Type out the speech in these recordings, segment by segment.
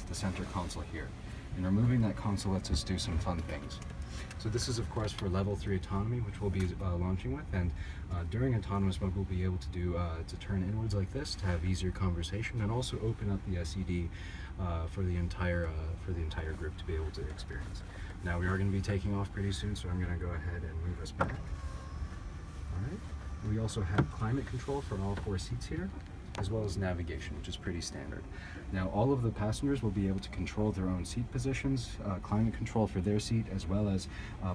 the center console here. And removing that console lets us do some fun things. So this is of course for level 3 autonomy, which we'll be launching with, and during autonomous mode we'll be able to do to turn inwards like this to have easier conversation, and also open up the SED for the entire group to be able to experience. Now we are going to be taking off pretty soon, so I'm going to go ahead and move us back. Alright. We also have climate control for all 4 seats here, as well as navigation, which is pretty standard. Now all of the passengers will be able to control their own seat positions, climate control for their seat, as well as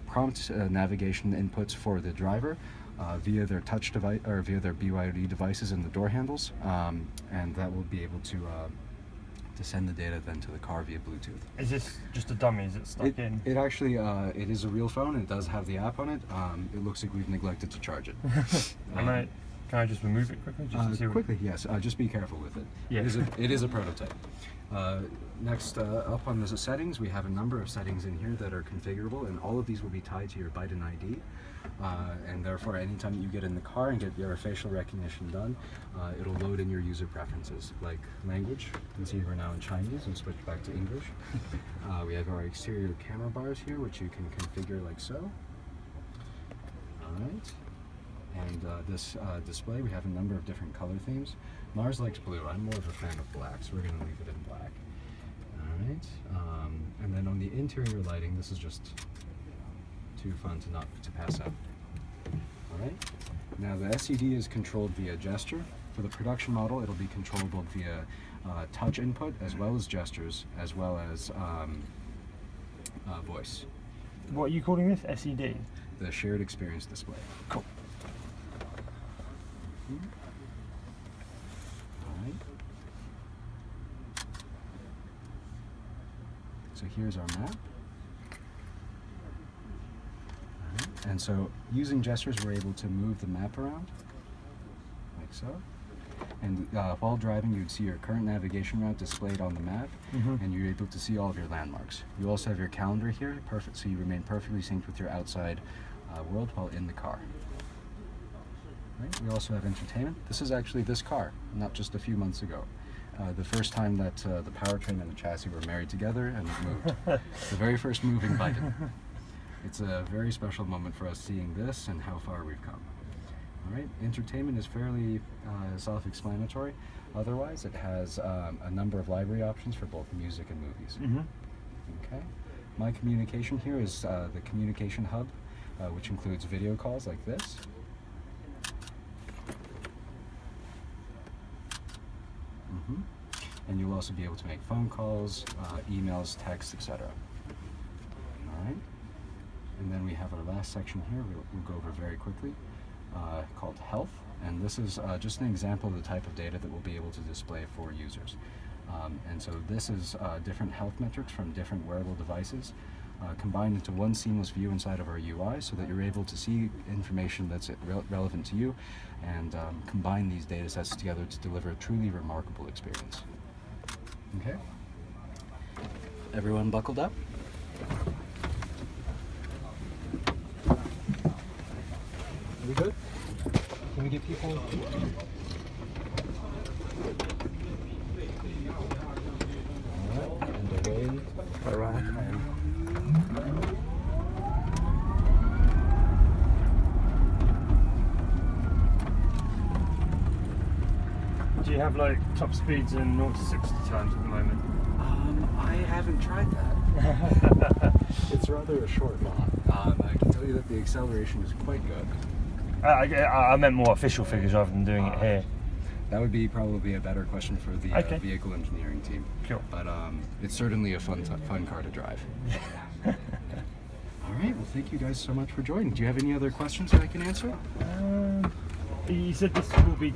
prompt navigation inputs for the driver via their touch device or via their BYOD devices in the door handles, and that will be able to send the data then to the car via Bluetooth. Is this just a dummy? Is it stuck in? It actually, it is a real phone. It does have the app on it. It looks like we've neglected to charge it. Can I just remove it quickly? Just to see quickly, yes. Just be careful with it. Yeah. It is a prototype. Next up on the settings, we have a number of settings in here that are configurable, and all of these will be tied to your Byton ID. And therefore, anytime you get in the car and get your facial recognition done, it'll load in your user preferences, like language. You can see we're now in Chinese and switch back to English. We have our exterior camera bars here, which you can configure like so. All right. And this display, we have a number of different color themes. Mars likes blue. I'm more of a fan of black, so we're going to leave it in black. All right. And then on the interior lighting, this is just too fun to pass up. All right. Now the SED is controlled via gesture. For the production model, it'll be controllable via touch input, as well as gestures, as well as voice. What are you calling this? SED? The shared experience display. Cool. Alright. So here's our map. Alright. And so using gestures, we're able to move the map around, like so. And while driving, you'd see your current navigation route displayed on the map, and you're able to see all of your landmarks. You also have your calendar here, perfect, so you remain perfectly synced with your outside world while in the car. Right. We also have entertainment. This is actually this car, not just a few months ago. The first time that the powertrain and the chassis were married together and moved. The very first move in Byton. It's a very special moment for us seeing this and how far we've come. All right. Entertainment is fairly self-explanatory. Otherwise, it has a number of library options for both music and movies. Okay. My communication here is the communication hub, which includes video calls like this. And you'll also be able to make phone calls, emails, texts, etc. All right. And then we have our last section here we'll go over very quickly, called Health. And this is just an example of the type of data that we'll be able to display for users. And so this is different health metrics from different wearable devices combined into one seamless view inside of our UI, so that you're able to see information that's relevant to you and combine these data sets together to deliver a truly remarkable experience. Okay? Everyone buckled up? Are we good? Can we get people? Alright, and away. Alright. Do you have like top speeds in 0 to 60 times at the moment? I haven't tried that. It's rather a short mod. I can tell you that the acceleration is quite good. I meant more official figures rather than doing it here. That would be probably a better question for the vehicle engineering team. Sure. But it's certainly a fun car to drive. All right. Well, thank you guys so much for joining. Do you have any other questions that I can answer? You said this will be